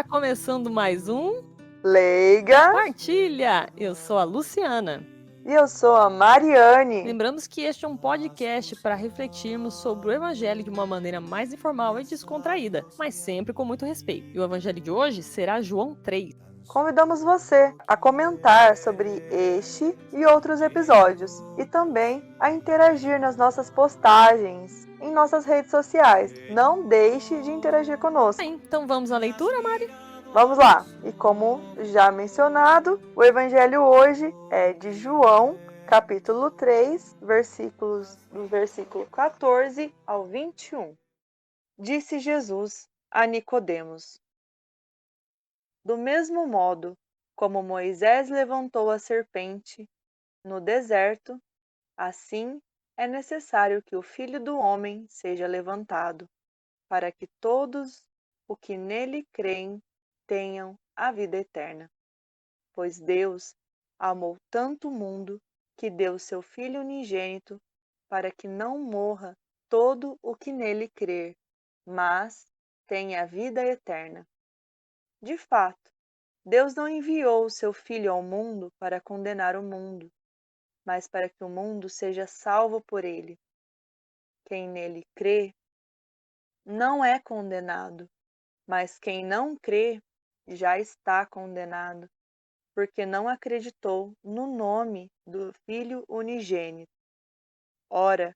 Está começando mais um Leiga, Partilha. Eu sou a Luciana. e eu sou a Mariane. Lembramos que este é um podcast para refletirmos sobre o Evangelho de uma maneira mais informal e descontraída, mas sempre com muito respeito. E o Evangelho de hoje será João 3. Convidamos você a comentar sobre este e outros episódios e também a interagir nas nossas postagens em nossas redes sociais. Não deixe de interagir conosco. Então vamos à leitura, Mari? Vamos lá! E como já mencionado, o Evangelho hoje é de João, capítulo 3, do versículo 14 ao 21. Disse Jesus a Nicodemos: do mesmo modo como Moisés levantou a serpente no deserto, assim é necessário que o Filho do Homem seja levantado, para que todos os que nele creem tenham a vida eterna. Pois Deus amou tanto o mundo que deu seu Filho unigênito, para que não morra todo o que nele crer, mas tenha a vida eterna. De fato, Deus não enviou o seu Filho ao mundo para condenar o mundo, mas para que o mundo seja salvo por ele. Quem nele crê não é condenado, mas quem não crê já está condenado, porque não acreditou no nome do Filho unigênito. Ora,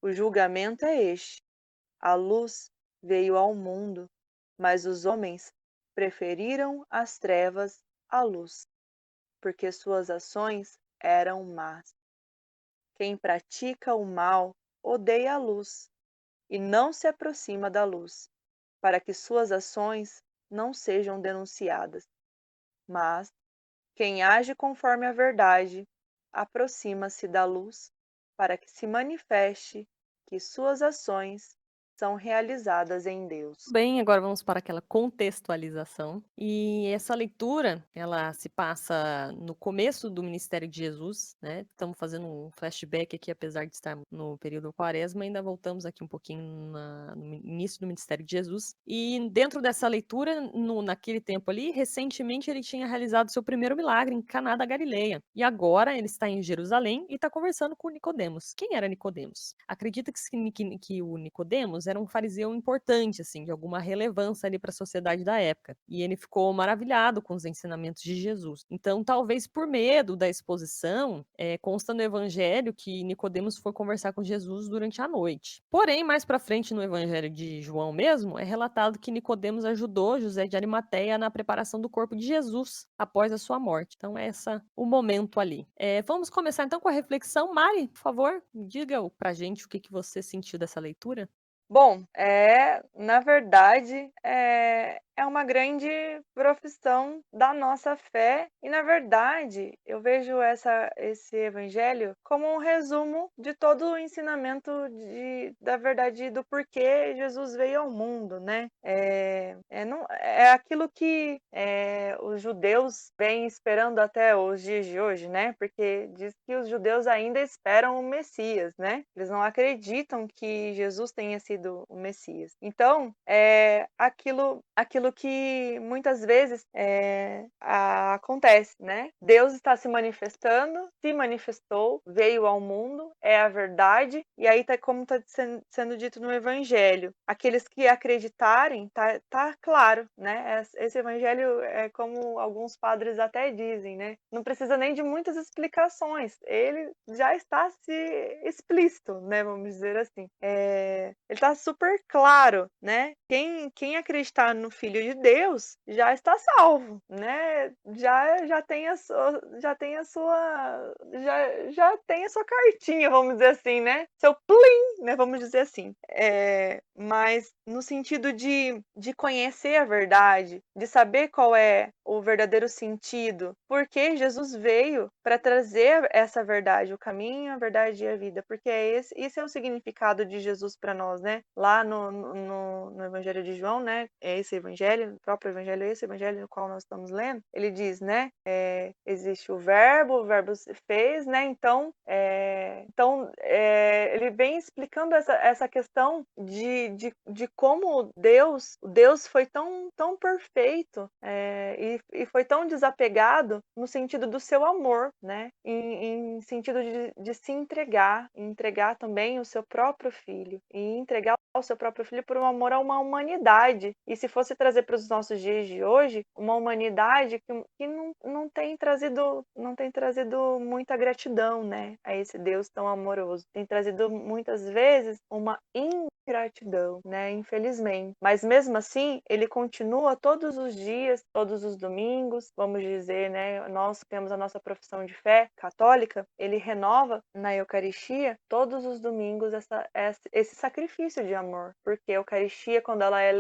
o julgamento é este: a luz veio ao mundo, mas os homens preferiram as trevas à luz, porque suas ações eram más. Quem pratica o mal odeia a luz e não se aproxima da luz, para que suas ações não sejam denunciadas. Mas quem age conforme a verdade aproxima-se da luz, para que se manifeste que suas ações são realizadas em Deus. Bem, agora vamos para aquela contextualização. E essa leitura, ela se passa no começo do ministério de Jesus, né? Estamos fazendo um flashback aqui, apesar de estar no período quaresma, ainda voltamos aqui um pouquinho no início do ministério de Jesus. E dentro dessa leitura, naquele tempo ali, recentemente ele tinha realizado seu primeiro milagre em Caná da Galileia. E agora ele está em Jerusalém e está conversando com Nicodemos. Quem era Nicodemos? Acredita-se que o Nicodemos era um fariseu importante, assim, de alguma relevância ali para a sociedade da época. E ele ficou maravilhado com os ensinamentos de Jesus. Então, talvez por medo da exposição, consta no Evangelho que Nicodemos foi conversar com Jesus durante a noite. Porém, mais para frente no Evangelho de João mesmo, é relatado que Nicodemos ajudou José de Arimateia na preparação do corpo de Jesus após a sua morte. Então, o momento ali. Vamos começar então com a reflexão. Mari, por favor, diga pra gente o que você sentiu dessa leitura. Bom, na verdade, é uma grande profissão da nossa fé e, na verdade, eu vejo esse evangelho como um resumo de todo o ensinamento da verdade do porquê Jesus veio ao mundo, né? É aquilo que os judeus vêm esperando até os dias de hoje, né? Porque diz que os judeus ainda esperam o Messias, né? Eles não acreditam que Jesus tenha sido o Messias. Então, é aquilo que muitas vezes acontece, né? Deus está se manifestando, se manifestou, veio ao mundo, é a verdade, e aí tá como está sendo dito no Evangelho. Aqueles que acreditarem, tá claro, né? Esse Evangelho é como alguns padres até dizem, né? Não precisa nem de muitas explicações, ele já está explícito, né? Vamos dizer assim. Ele está super claro, né? Quem acreditar no Filho de Deus já está salvo, né? Já tem a sua cartinha, vamos dizer assim, né? Seu plim, né? Vamos dizer assim. Mas no sentido de conhecer a verdade, de saber qual é o verdadeiro sentido, porque Jesus veio para trazer essa verdade, o caminho, a verdade e a vida, porque esse é o significado de Jesus para nós, né? Lá no Evangelho de João, né? É esse evangelho, o próprio evangelho é esse evangelho no qual nós estamos lendo, ele diz, né? Existe o verbo se fez, né? Ele vem explicando essa questão de como Deus foi tão perfeito, e foi tão desapegado no sentido do seu amor, né? Em sentido de se entregar também o seu próprio filho, e entregar o seu próprio filho por um amor a uma humanidade. E se fosse trazer para os nossos dias de hoje, uma humanidade que não tem trazido muita gratidão, né, a esse Deus tão amoroso. Tem trazido muitas vezes uma ingratidão, né, infelizmente. Mas mesmo assim, ele continua todos os dias, todos os domingos, vamos dizer, né, nós temos a nossa profissão de fé católica, ele renova na Eucaristia todos os domingos esse sacrifício de amor, porque a Eucaristia, quando ela é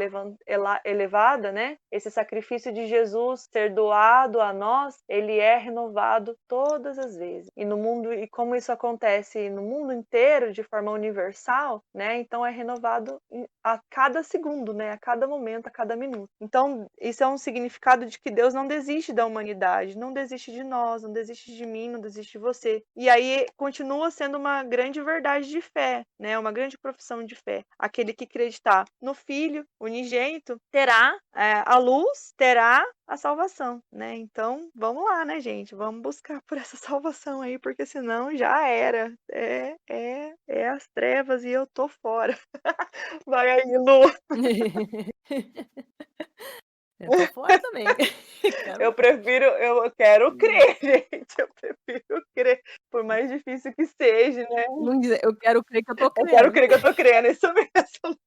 elevada, né, esse sacrifício de Jesus ser doado a nós, ele é renovado todas as vezes. E no mundo, e como isso acontece no mundo inteiro de forma universal, né, então é renovado a cada segundo, né, a cada momento, a cada minuto. Então, isso é um significado de que Deus não desiste da humanidade, não desiste de nós, não desiste de mim, não desiste de você. E aí continua sendo uma grande verdade de fé, né, uma grande profissão de fé. Aquele que acreditar no Filho unigênito terá a luz, terá a salvação, né? Então, vamos lá, né, gente? Vamos buscar por essa salvação aí, porque senão já era. É as trevas e eu tô fora. Vai aí, Lu. Eu tô fora também. Quero Eu quero crer, gente. Eu prefiro crer, por mais difícil que seja, né? não dizer, eu quero crer que eu tô Eu quero crendo. crer que eu tô crendo, isso mesmo.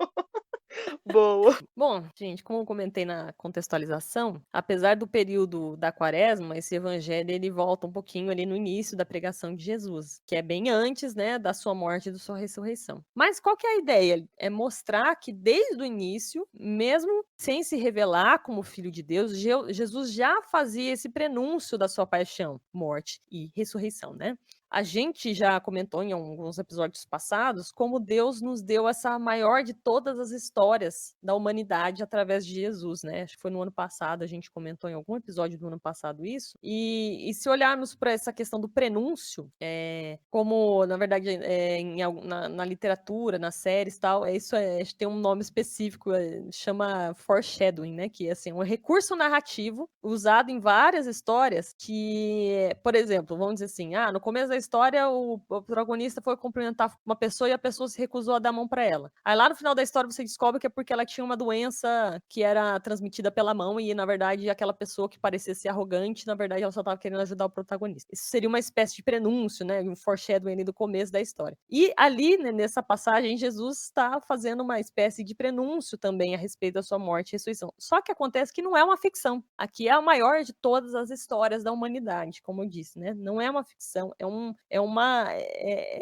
Boa. Bom, gente, como eu comentei na contextualização, apesar do período da Quaresma, esse evangelho ele volta um pouquinho ali no início da pregação de Jesus, que é bem antes, né, da sua morte e da sua ressurreição. Mas qual que é a ideia? É mostrar que desde o início, mesmo sem se revelar como filho de Deus, Jesus já fazia esse prenúncio da sua paixão, morte e ressurreição, né? A gente já comentou em alguns episódios passados como Deus nos deu essa maior de todas as histórias da humanidade através de Jesus, né? Acho que foi no ano passado, a gente comentou em algum episódio do ano passado isso. E se olharmos para essa questão do prenúncio, como, na verdade, na literatura, nas séries e tal, acho que tem um nome específico, chama foreshadowing, né? Que é assim, um recurso narrativo usado em várias histórias que, por exemplo, vamos dizer assim, no começo da história o protagonista foi cumprimentar uma pessoa e a pessoa se recusou a dar a mão para ela. Aí lá no final da história você descobre que é porque ela tinha uma doença que era transmitida pela mão e, na verdade, aquela pessoa que parecia ser arrogante, na verdade, ela só estava querendo ajudar o protagonista. Isso seria uma espécie de prenúncio, né? Um foreshadowing ali do começo da história. E ali, né, nessa passagem, Jesus está fazendo uma espécie de prenúncio também a respeito da suma morte e ressurreição. Só que acontece que não é uma ficção. Aqui é a maior de todas as histórias da humanidade, como eu disse, né? Não é uma ficção, é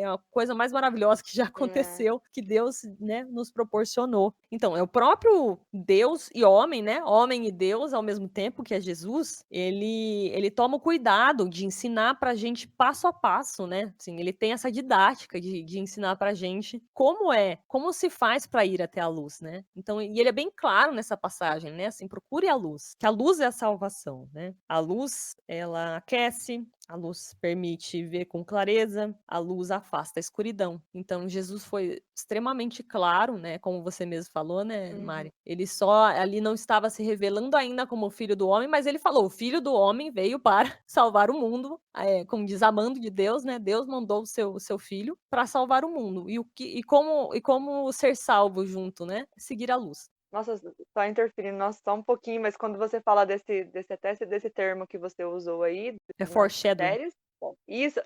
a coisa mais maravilhosa que já aconteceu, que Deus, né, nos proporcionou. Então, é o próprio Deus e homem, né? Homem e Deus ao mesmo tempo, que é Jesus, ele toma o cuidado de ensinar pra gente passo a passo, né? Assim, ele tem essa didática de ensinar pra gente como se faz para ir até a luz, né? Então, e ele é bem claro nessa passagem, né? Assim, procure a luz, que a luz é a salvação, né? A luz, ela aquece, a luz permite ver com clareza, a luz afasta a escuridão. Então, Jesus foi extremamente claro, né? Como você mesmo falou, né, Mari? Ele só ali não estava se revelando ainda como o filho do homem, mas ele falou: o filho do homem veio para salvar o mundo, como diz, amando de Deus, né? Deus mandou o seu filho para salvar o mundo. E como ser salvo junto, né? Seguir a luz. Nossa, só interferindo, nossa, só um pouquinho, mas quando você fala desse termo que você usou aí, É nas foreshadowing. séries, isso,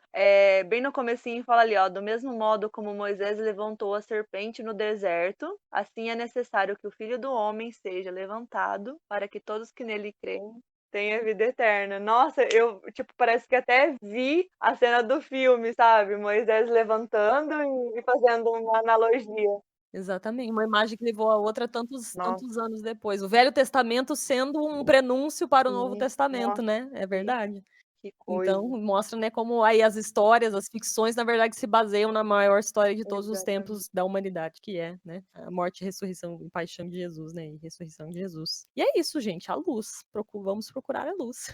bem no comecinho fala ali, ó, do mesmo modo como Moisés levantou a serpente no deserto, assim é necessário que o Filho do Homem seja levantado, para que todos que nele creem tenham vida eterna. Nossa, eu, tipo, parece que até vi a cena do filme, sabe? Moisés levantando e fazendo uma analogia. Exatamente, uma imagem que levou a outra tantos Nossa, anos depois. O Velho Testamento sendo um prenúncio para o Novo sim, Testamento, nossa, né, é sim. verdade. Que Então, coisa. mostra, né, como aí as histórias, as ficções, na verdade, se baseiam na maior história de todos os Exatamente. tempos da humanidade, que é, né, a morte, ressurreição e paixão de Jesus, né, e ressurreição de Jesus. E é isso, gente, a luz. Vamos procurar a luz.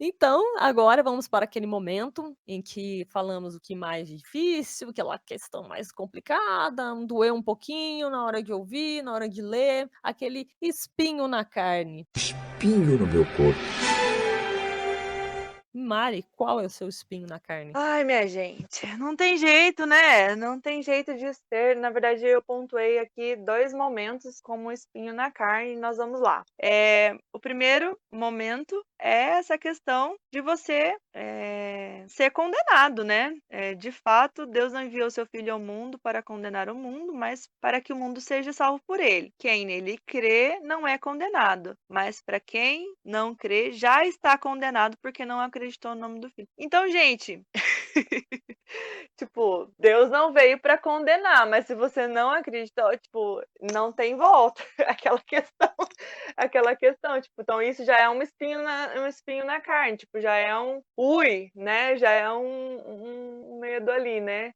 Então, agora vamos para aquele momento em que falamos o que mais difícil, aquela questão mais complicada, doeu um pouquinho na hora de ouvir, na hora de ler, aquele espinho na carne. Espinho no meu corpo. Mari, qual é o seu espinho na carne? Ai, minha gente, não tem jeito, né? Não tem jeito de ser. Na verdade, eu pontuei aqui 2 momentos como um espinho na carne e nós vamos lá. O primeiro momento é essa questão de você, ser condenado, né? De fato, Deus não enviou seu filho ao mundo para condenar o mundo, mas para que o mundo seja salvo por ele. Quem nele crê não é condenado, mas para quem não crê já está condenado porque não acreditou no nome do filho. Então, gente, tipo, Deus não veio para condenar, mas se você não acreditou, tipo, não tem volta. Aquela questão, tipo, então isso já é um espinho na carne, tipo, já é um ui, né? Já é um medo ali, né?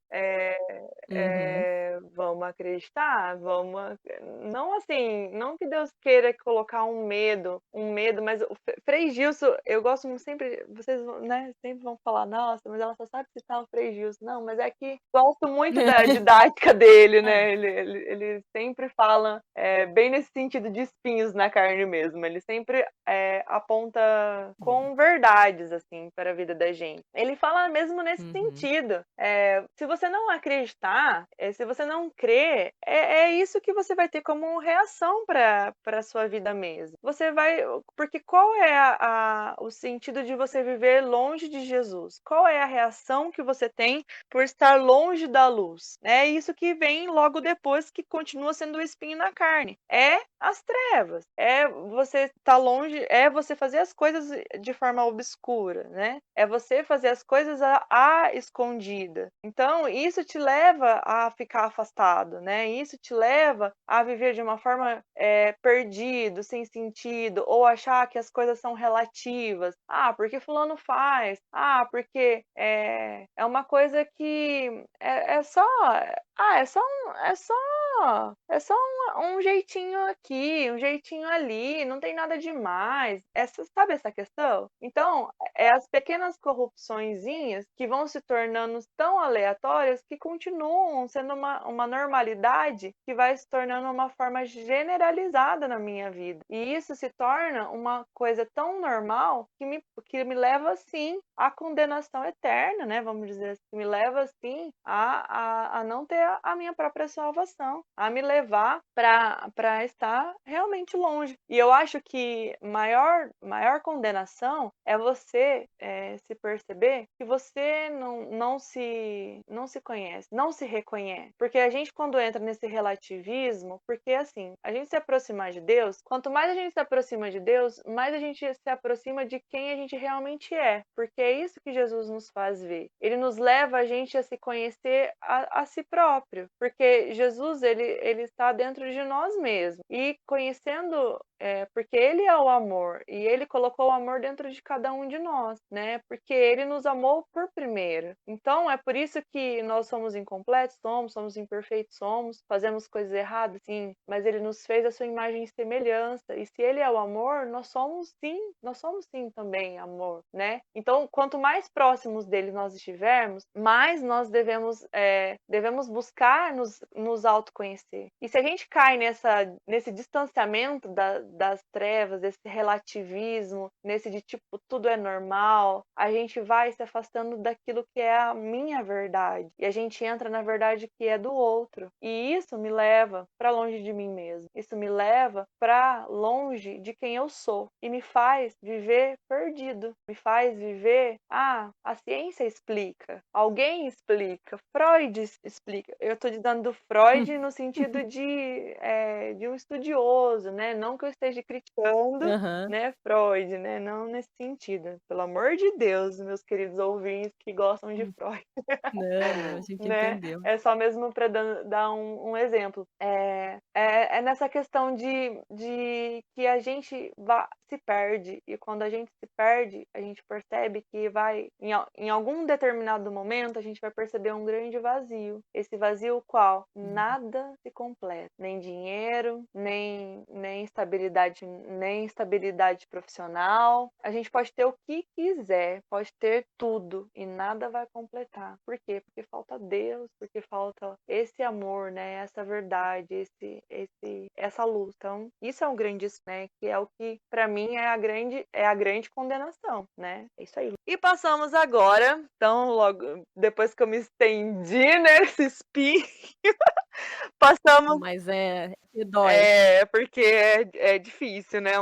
Uhum. Vamos acreditar, não assim, não que Deus queira colocar um medo, mas o Frei Gilson, eu gosto sempre, vocês, né, sempre vão falar, nossa, mas ela só sabe citar o Frei Gilson. Não, mas é que gosto muito da didática dele, né? Ele sempre fala bem nesse sentido de espinhos na carne mesmo. Ele sempre aponta com verdades, assim, para a vida da gente. Ele fala mesmo nesse Uhum. sentido. Se você não acreditar, se você não crer, é isso que você vai ter como reação para a sua vida mesmo. Você vai. Porque qual é o sentido de você viver longe de Jesus? Qual é a reação que você tem por estar longe da luz? É isso que vem logo depois, que continua sendo o espinho na carne. É as trevas. É você estar longe, é você fazer as coisas de forma obscura, né? É você fazer as coisas à escondida. Então, isso te leva a ficar afastado, né? Isso te leva a viver de uma forma perdido, sem sentido, ou achar que as coisas são relativas. Ah, porque fulano faz. Ah, porque é uma coisa que é só. Ah, é só um jeitinho aqui, um jeitinho ali, não tem nada demais. Sabe essa questão? Então, as pequenas corrupçõezinhas que vão se tornando tão aleatórias que continuam sendo uma normalidade que vai se tornando uma forma generalizada na minha vida. E isso se torna uma coisa tão normal que me leva, sim, à condenação eterna, né? Vamos dizer assim, me leva, sim, a não ter a minha própria salvação, a me levar para estar realmente longe. E eu acho que maior condenação é você se perceber que você não se conhece, não se reconhece. Porque a gente, quando entra nesse relativismo, porque assim, a gente se aproximar de Deus, quanto mais a gente se aproxima de Deus, mais a gente se aproxima de quem a gente realmente é. Porque é isso que Jesus nos faz ver. Ele nos leva a gente a se conhecer a si próprio. Porque Jesus, ele está dentro de nós mesmos. E conhecendo, porque ele é o amor. E ele colocou o amor dentro de cada um de nós, né? Porque ele nos amou por primeiro. Então, é por isso que nós somos incompletos, somos imperfeitos, fazemos coisas erradas, sim, mas ele nos fez a sua imagem e semelhança. E se ele é o amor, nós somos sim também amor, né? Então, quanto mais próximos dele nós estivermos, mais nós devemos buscar nos autoconhecer. E se a gente cai nesse distanciamento das trevas, desse relativismo, nesse de tipo, tudo é normal, a gente vai se afastando daquilo que é a minha verdade. E a gente entra na verdade que é do outro. E isso me leva para longe de mim mesmo. Isso me leva para longe de quem eu sou. E me faz viver perdido. Me faz viver, a ciência explica. Alguém explica. Freud explica. Eu estou dizendo do Freud no sentido de um estudioso, né? Não que eu esteja criticando, Aham. né, Freud, né? Não nesse sentido. Pelo amor de Deus, meus queridos ouvintes que gostam de Hum. Freud, Não, a gente né? entendeu. É só mesmo para dar um exemplo. É nessa questão de que a gente se perde, e quando a gente se perde, a gente percebe que em algum determinado momento, a gente vai perceber um grande vazio. Esse vazio qual? Uhum. Nada se completa. Nem dinheiro, nem estabilidade profissional. A gente pode ter o que quiser, pode ter tudo, e nada vai completar. Por quê? Porque falta Deus, porque falta esse amor, né? Essa verdade, essa luz. Então, isso é um grande, né? Que é o que, para mim, é a grande condenação, né? É isso aí. E passamos agora, então, logo depois que eu me estendi, né, nesse espinho, passamos. Mas que dói. Porque é difícil, né?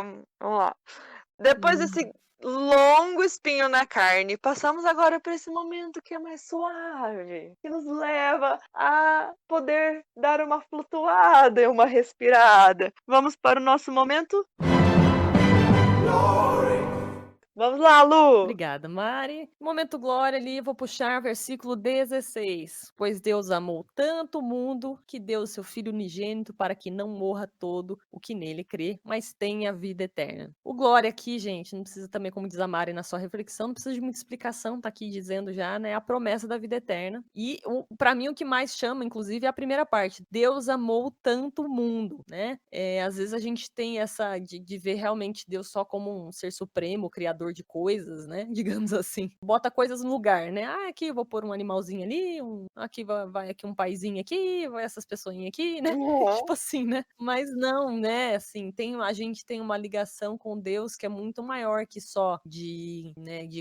Vamos lá. Depois Uhum. desse longo espinho na carne, passamos agora para esse momento que é mais suave, que nos leva a poder dar uma flutuada e uma respirada. Vamos para o nosso momento? Vamos lá, Lu! Obrigada, Mari. Momento glória ali, vou puxar versículo 16. Pois Deus amou tanto o mundo que deu o seu Filho unigênito para que não morra todo o que nele crê, mas tenha vida eterna. O glória aqui, gente, não precisa também, como diz a Mari na sua reflexão, não precisa de muita explicação, tá aqui dizendo já, né, a promessa da vida eterna. E para mim o que mais chama, inclusive, é a primeira parte. Deus amou tanto o mundo, né? Às vezes a gente tem essa de ver realmente Deus só como um ser supremo, criador de coisas, né? Digamos assim. Bota coisas no lugar, né? Ah, aqui eu vou pôr um animalzinho ali, aqui vai aqui um paizinho aqui, vai essas pessoinhas aqui, né? Uhum. Tipo assim, né? Mas não, né? Assim, a gente tem uma ligação com Deus que é muito maior que só de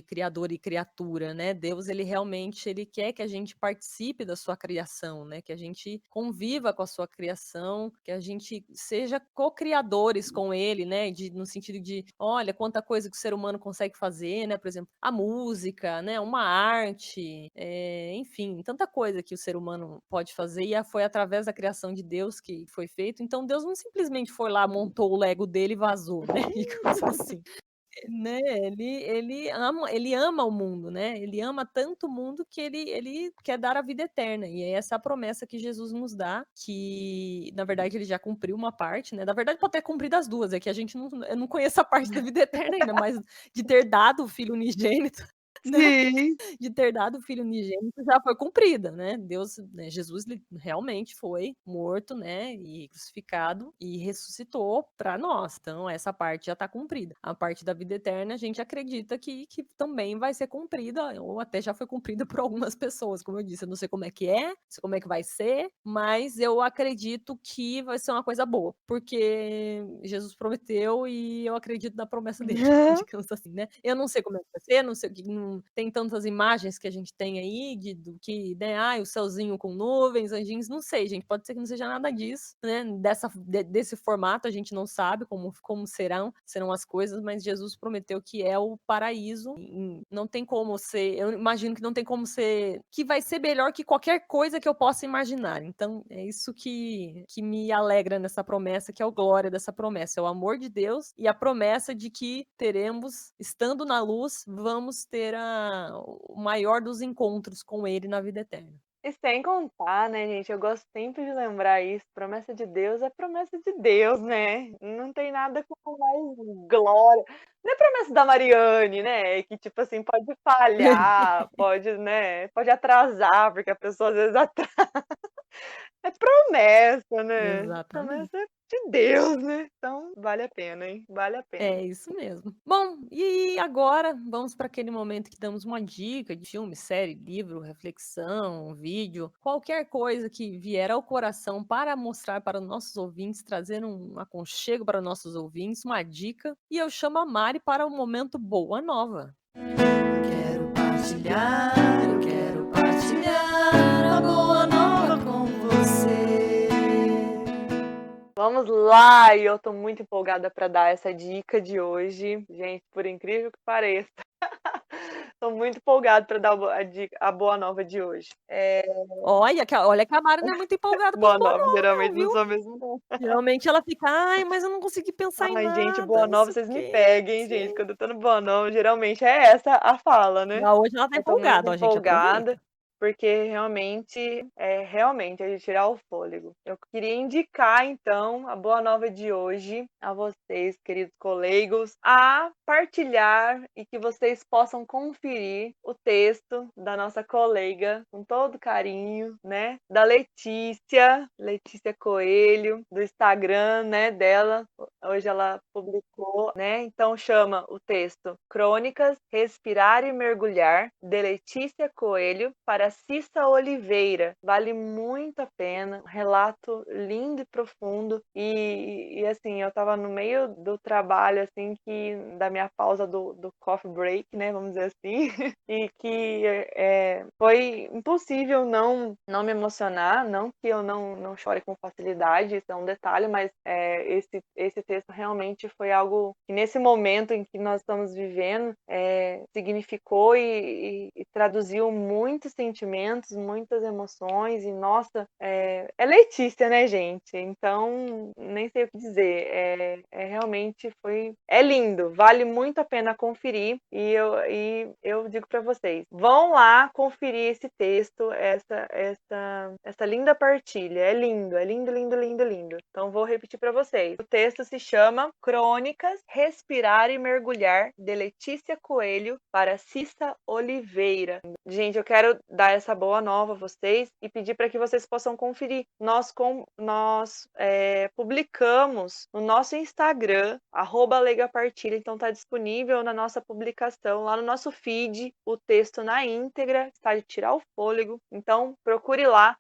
criador e criatura, né? Deus, ele realmente, ele quer que a gente participe da sua criação, né? Que a gente conviva com a sua criação, que a gente seja co-criadores com ele, né? No sentido de, olha, quanta coisa que o ser humano consegue fazer, né? Por exemplo, a música, né? Uma arte, enfim, tanta coisa que o ser humano pode fazer e foi através da criação de Deus que foi feito. Então Deus não simplesmente foi lá, montou o Lego dele e vazou, né? Digamos assim. Né, ele ama o mundo, né, ele ama tanto o mundo que ele quer dar a vida eterna, e é essa a promessa que Jesus nos dá, que na verdade ele já cumpriu uma parte, né, na verdade pode ter cumprido as 2, é que eu não conheço a parte da vida eterna ainda, mas de ter dado o filho unigênito, né, Sim. de ter dado o filho unigênito já foi cumprida, né? Deus, né, Jesus realmente foi morto, né, e crucificado e ressuscitou para nós. Então essa parte já está cumprida. A parte da vida eterna a gente acredita que também vai ser cumprida ou até já foi cumprida por algumas pessoas, como eu disse. Eu não sei como é que é, não sei como é que vai ser, mas eu acredito que vai ser uma coisa boa, porque Jesus prometeu e eu acredito na promessa dele, digamos assim, né? Eu não sei como é que vai ser, não sei o que tem tantas imagens que a gente tem aí do que, né, o céuzinho com nuvens, anjinhos, não sei, gente, pode ser que não seja nada disso, né, desse formato, a gente não sabe como serão as coisas, mas Jesus prometeu que é o paraíso, não tem como ser, eu imagino que não tem como ser, que vai ser melhor que qualquer coisa que eu possa imaginar, então é isso que me alegra nessa promessa, que é o glória dessa promessa, é o amor de Deus e a promessa de que teremos, estando na luz, vamos ter o maior dos encontros com ele na vida eterna. E sem contar, né, gente, eu gosto sempre de lembrar isso, promessa de Deus é promessa de Deus, né? Não tem nada com mais glória. Não é promessa da Mariane, né? Que, tipo assim, pode falhar, pode, né? Pode atrasar, porque a pessoa às vezes atrasa. É promessa, né? Exatamente. Promessa de Deus, né? Então, vale a pena, hein? Vale a pena. É isso mesmo. Bom, e agora vamos para aquele momento que damos uma dica de filme, série, livro, reflexão, vídeo, qualquer coisa que vier ao coração para mostrar para os nossos ouvintes, trazer um aconchego para nossos ouvintes, uma dica. E eu chamo a Mari para o momento Boa Nova. Eu quero partilhar a boa nova com você. Vamos lá! E eu tô muito empolgada para dar essa dica de hoje. Gente, por incrível que pareça. Tô muito empolgada para dar a boa nova de hoje. Olha que a Mari não é muito empolgada com as Boa boas nova, novas não, geralmente não viu. sou mesmo não. Geralmente ela fica: "Ai, mas eu não consegui pensar em Ai, gente, nada, boa não nova, sei o vocês me quê". peguem, gente. Sim. Quando eu tô no boa nova, geralmente é essa a fala, né? Mas hoje ela tá Eu tô muito empolgada, ó, gente, empolgada, aproveita. porque realmente é de tirar o fôlego. Eu queria indicar, então, a boa nova de hoje a vocês, queridos colegas, a partilhar e que vocês possam conferir o texto da nossa colega, com todo carinho, né? Da Letícia Coelho, do Instagram, né, dela. Hoje ela publicou, né? Então chama o texto Crônicas, Respirar e Mergulhar, de Letícia Coelho, para Cissa Oliveira. Vale muito a pena, um relato lindo e profundo. E assim, eu estava no meio do trabalho, assim, da minha pausa do coffee break, né? Vamos dizer assim, e que foi impossível não me emocionar, não que eu não chore com facilidade, isso é um detalhe, mas esse texto realmente foi algo que nesse momento em que nós estamos vivendo significou e traduziu muitos sentimentos, muitas emoções, e nossa, é Letícia, né, gente? Então, nem sei o que dizer, realmente é lindo, vale muito a pena conferir, e eu digo para vocês, vão lá conferir esse texto, essa linda partilha, é lindo, lindo, lindo, lindo. Então vou repetir para vocês. O texto se chama Crônicas, Respirar e Mergulhar, de Letícia Coelho, para Cissa Oliveira. Gente, eu quero dar essa boa nova a vocês e pedir para que vocês possam conferir. Nós publicamos no nosso Instagram, @leigapartilha, então está disponível na nossa publicação, lá no nosso feed, o texto na íntegra, está de tirar o fôlego. Então procure lá,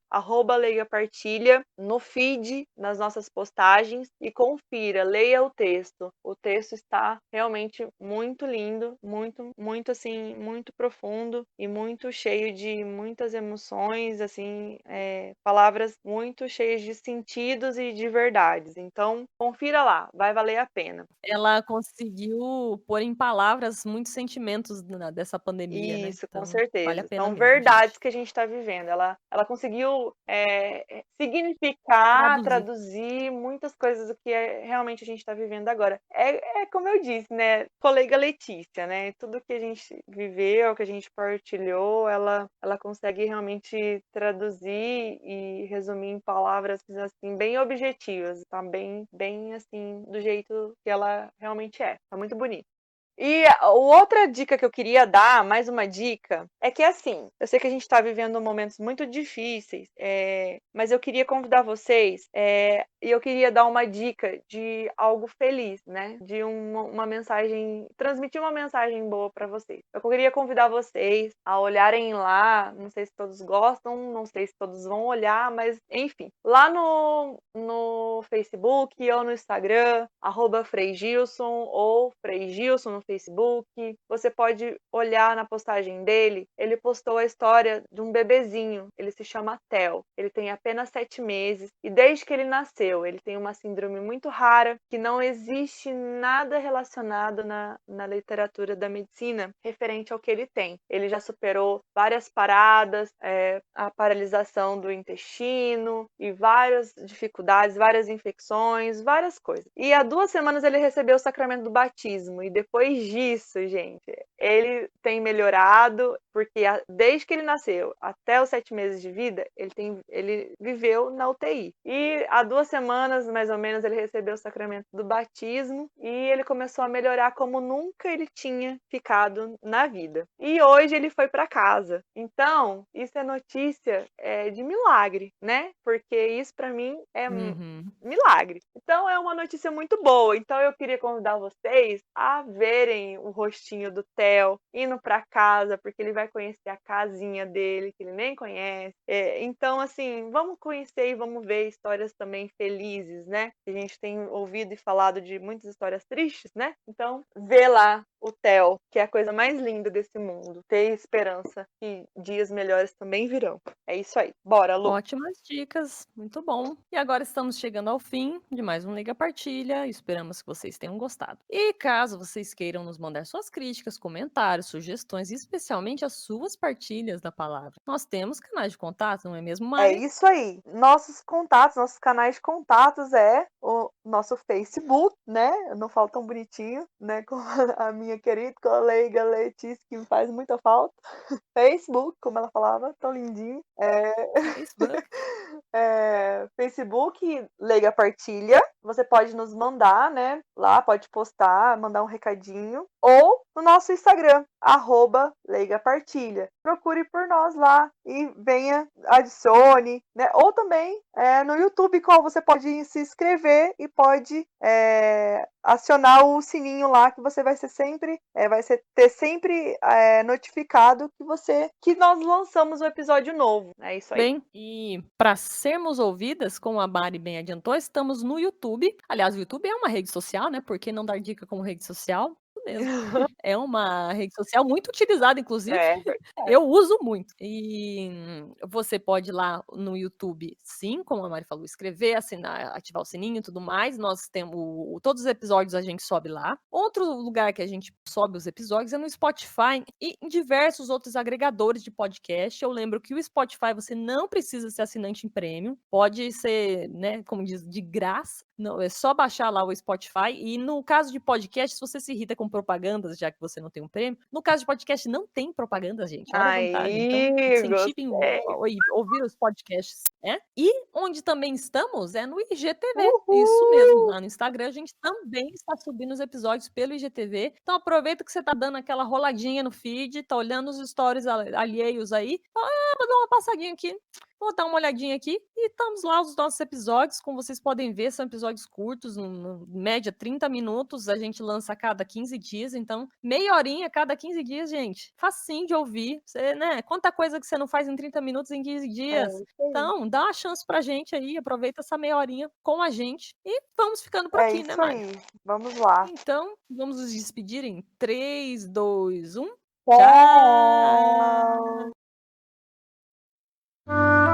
@leigapartilha, no feed, nas nossas postagens, e confira, leia o texto. O texto está realmente muito lindo, muito assim, muito profundo e muito cheio de muitas emoções, assim, palavras muito cheias de sentidos e de verdades. Então, confira lá, vai valer a pena. Ela conseguiu pôr em palavras muitos sentimentos dessa pandemia, né, Isso, com então vale a certeza. pena São mesmo, verdades gente. que a gente está vivendo. Ela conseguiu significar, Traduzir. traduzir muitas coisas do que realmente a gente está vivendo agora. É como eu disse, né? Colega Letícia, né? Tudo que a gente viveu, que a gente partilhou, ela consegue realmente traduzir e resumir em palavras assim bem objetivas, tá? Bem assim do jeito que ela realmente é. Tá muito bonito. E a outra dica que eu queria dar, mais uma dica, é que assim, eu sei que a gente está vivendo momentos muito difíceis, mas eu queria convidar vocês, e eu queria dar uma dica de algo feliz, né? De uma mensagem, transmitir uma mensagem boa para vocês. Eu queria convidar vocês a olharem lá, não sei se todos gostam, não sei se todos vão olhar, mas enfim, lá no Facebook ou no Instagram, @freigilson ou freigilson no Facebook, você pode olhar na postagem dele, ele postou a história de um bebezinho, ele se chama Theo, ele tem apenas 7 meses, e desde que ele nasceu, ele tem uma síndrome muito rara, que não existe nada relacionado na literatura da medicina referente ao que ele tem. Ele já superou várias paradas, a paralisação do intestino, e várias dificuldades, várias infecções, várias coisas. E há 2 semanas ele recebeu o sacramento do batismo, e depois disso, gente, ele tem melhorado, porque desde que ele nasceu até os 7 meses de vida, ele viveu na UTI. E há 2 semanas, mais ou menos, ele recebeu o sacramento do batismo e ele começou a melhorar como nunca ele tinha ficado na vida. E hoje ele foi para casa. Então, isso é notícia de milagre, né? Porque isso para mim é Uhum. milagre. Então é uma notícia muito boa. Então eu queria convidar vocês a verem o rostinho do Theo indo para casa, porque ele vai vai conhecer a casinha dele, que ele nem conhece. Então, assim, vamos conhecer e vamos ver histórias também felizes, né? A gente tem ouvido e falado de muitas histórias tristes, né? Então, vê lá o Theo, que é a coisa mais linda desse mundo. Ter esperança que dias melhores também virão. É isso aí. Bora, Lu. Ótimas dicas, muito bom. E agora estamos chegando ao fim de mais um Liga Partilha. Esperamos que vocês tenham gostado. E caso vocês queiram nos mandar suas críticas, comentários, sugestões e especialmente as suas partilhas da palavra, nós temos canais de contato, não é mesmo, É Mari? isso aí. Nossos contatos, nossos canais de contatos é o nosso Facebook, né? Eu não falo tão bonitinho, né? Com a minha querida colega Letícia, que me faz muita falta. Facebook, como ela falava, tão lindinho. Facebook. Facebook, Leiga Partilha. Você pode nos mandar, né? Lá, pode postar, mandar um recadinho. Ou no nosso Instagram, @Leiga Partilha. Procure por nós lá e venha, adicione, né? Ou também no YouTube, qual você pode se inscrever e pode acionar o sininho lá, que você vai ser sempre, ter sempre notificado que nós lançamos um episódio novo. É isso aí. Bem, e para sermos ouvidas, como a Mari bem adiantou, estamos no YouTube. Aliás, o YouTube é uma rede social, né? Por que não dar dica como rede social? Isso mesmo. É uma rede social muito utilizada, inclusive. Verdade. Eu uso muito. E você pode ir lá no YouTube, sim, como a Mari falou, escrever, assinar, ativar o sininho e tudo mais. Nós temos todos os episódios a gente sobe lá. Outro lugar que a gente sobe os episódios é no Spotify e em diversos outros agregadores de podcast. Eu lembro que o Spotify você não precisa ser assinante em premium, pode ser, né, como diz, de graça. Não, é só baixar lá o Spotify. E no caso de podcast, se você se irrita com propagandas, já que você não tem um prêmio, no caso de podcast não tem propaganda, gente. Olha a vantagem. Então, Aí, incentivem gostei. ouvir os podcasts, né? E onde também estamos é no IGTV. Uhul. Isso mesmo. Lá no Instagram a gente também está subindo os episódios pelo IGTV. Então aproveita que você tá dando aquela roladinha no feed, tá olhando os stories alheios aí. Fala, vou dar uma passadinha aqui. Vou dar uma olhadinha aqui e estamos lá os nossos episódios, como vocês podem ver, são episódios curtos, média 30 minutos, a gente lança a cada 15 dias, então meia horinha a cada 15 dias, gente, facinho de ouvir, você, né, quanta coisa que você não faz em 30 minutos em 15 dias, então dá uma chance pra gente aí, aproveita essa meia horinha com a gente e vamos ficando por aqui, né, Mari? Aí, vamos lá. Então, vamos nos despedir em 3, 2, 1, Tchau! tchau!